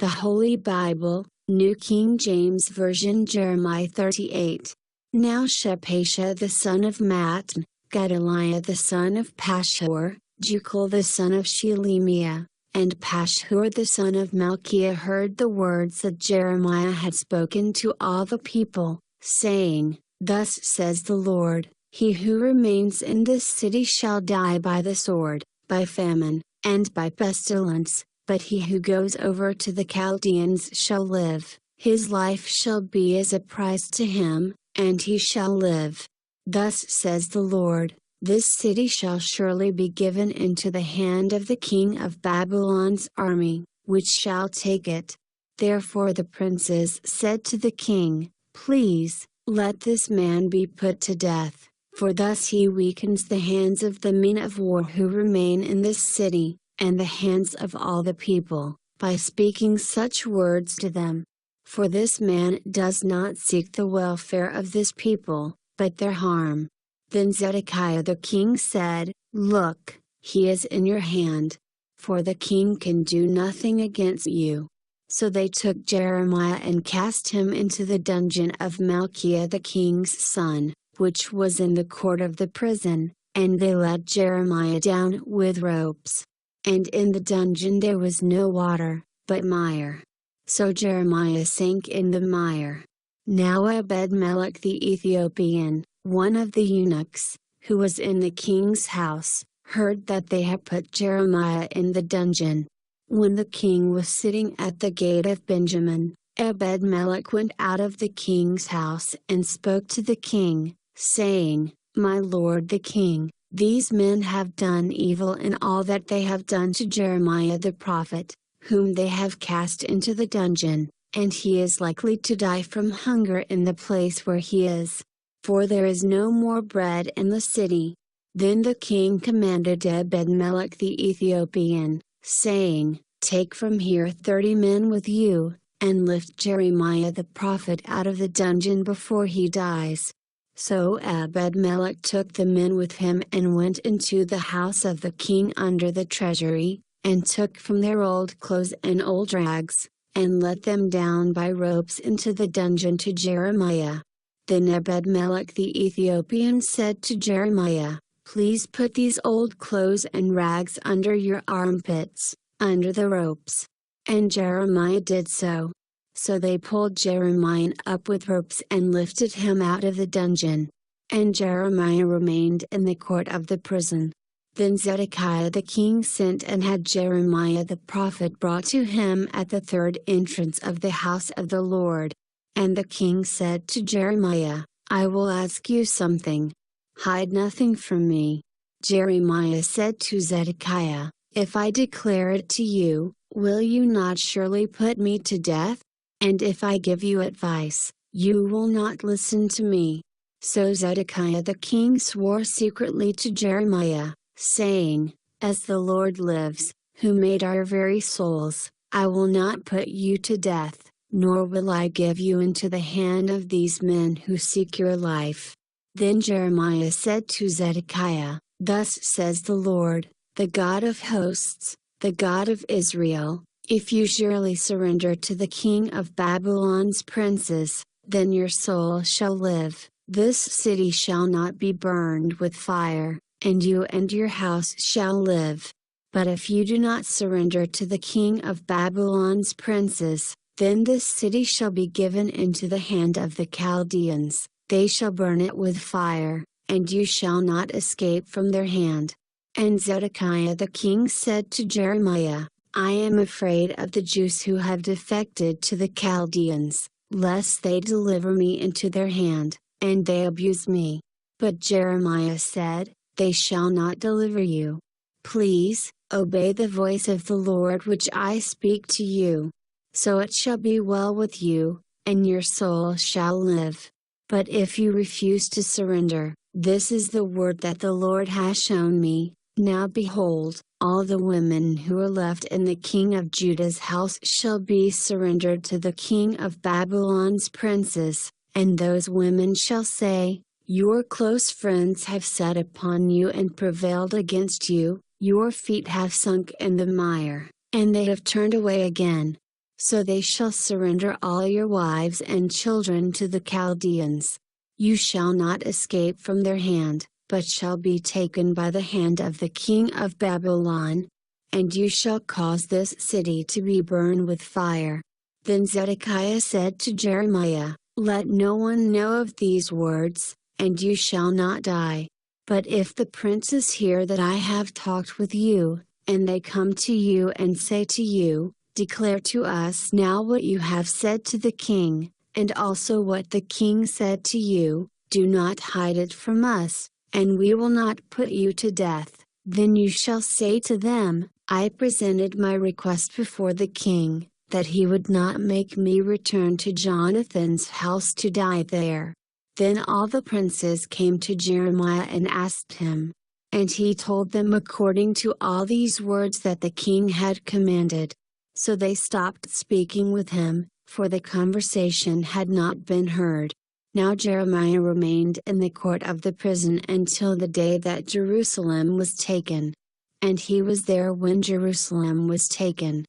The Holy Bible, New King James Version, Jeremiah 38. Now Shephatia the son of Mattan, Gedaliah the son of Pashhur, Jucal the son of Shelemiah, and Pashhur the son of Malchiah heard the words that Jeremiah had spoken to all the people, saying, Thus says the Lord, he who remains in this city shall die by the sword, by famine, and by pestilence, but he who goes over to the Chaldeans shall live, his life shall be as a prize to him, and he shall live. Thus says the Lord, this city shall surely be given into the hand of the king of Babylon's army, which shall take it. Therefore the princes said to the king, Please, let this man be put to death, for thus he weakens the hands of the men of war who remain in this city, and the hands of all the people, by speaking such words to them. For this man does not seek the welfare of this people, but their harm. Then Zedekiah the king said, Look, he is in your hand. For the king can do nothing against you. So they took Jeremiah and cast him into the dungeon of Malchiah the king's son, which was in the court of the prison, and they let Jeremiah down with ropes. And in the dungeon there was no water, but mire. So Jeremiah sank in the mire. Now Ebed-melech the Ethiopian, one of the eunuchs, who was in the king's house, heard that they had put Jeremiah in the dungeon. When the king was sitting at the gate of Benjamin, Ebed-melech went out of the king's house and spoke to the king, saying, My lord the king, these men have done evil in all that they have done to Jeremiah the prophet, whom they have cast into the dungeon, and he is likely to die from hunger in the place where he is. For there is no more bread in the city. Then the king commanded Ebed-melech the Ethiopian, saying, Take from here 30 men with you, and lift Jeremiah the prophet out of the dungeon before he dies. So Ebed-melech took the men with him and went into the house of the king under the treasury, and took from their old clothes and old rags, and let them down by ropes into the dungeon to Jeremiah. Then Ebed-melech the Ethiopian said to Jeremiah, Please put these old clothes and rags under your armpits, under the ropes. And Jeremiah did so. So they pulled Jeremiah up with ropes and lifted him out of the dungeon. And Jeremiah remained in the court of the prison. Then Zedekiah the king sent and had Jeremiah the prophet brought to him at the third entrance of the house of the Lord. And the king said to Jeremiah, I will ask you something. Hide nothing from me. Jeremiah said to Zedekiah, If I declare it to you, will you not surely put me to death? And if I give you advice, you will not listen to me. So Zedekiah the king swore secretly to Jeremiah, saying, As the Lord lives, who made our very souls, I will not put you to death, nor will I give you into the hand of these men who seek your life. Then Jeremiah said to Zedekiah, Thus says the Lord, the God of hosts, the God of Israel, if you surely surrender to the king of Babylon's princes, then your soul shall live, this city shall not be burned with fire, and you and your house shall live. But if you do not surrender to the king of Babylon's princes, then this city shall be given into the hand of the Chaldeans, they shall burn it with fire, and you shall not escape from their hand. And Zedekiah the king said to Jeremiah, I am afraid of the Jews who have defected to the Chaldeans, lest they deliver me into their hand, and they abuse me. But Jeremiah said, They shall not deliver you. Please, obey the voice of the Lord which I speak to you. So it shall be well with you, and your soul shall live. But if you refuse to surrender, this is the word that the Lord has shown me. Now behold, all the women who are left in the king of Judah's house shall be surrendered to the king of Babylon's princes, and those women shall say, Your close friends have set upon you and prevailed against you, your feet have sunk in the mire, and they have turned away again. So they shall surrender all your wives and children to the Chaldeans. You shall not escape from their hand, but shall be taken by the hand of the king of Babylon. And you shall cause this city to be burned with fire. Then Zedekiah said to Jeremiah, Let no one know of these words, and you shall not die. But if the princes hear that I have talked with you, and they come to you and say to you, Declare to us now what you have said to the king, and also what the king said to you, do not hide it from us, and we will not put you to death. Then you shall say to them, I presented my request before the king, that he would not make me return to Jonathan's house to die there. Then all the princes came to Jeremiah and asked him. And he told them according to all these words that the king had commanded. So they stopped speaking with him, for the conversation had not been heard. Now Jeremiah remained in the court of the prison until the day that Jerusalem was taken. And he was there when Jerusalem was taken.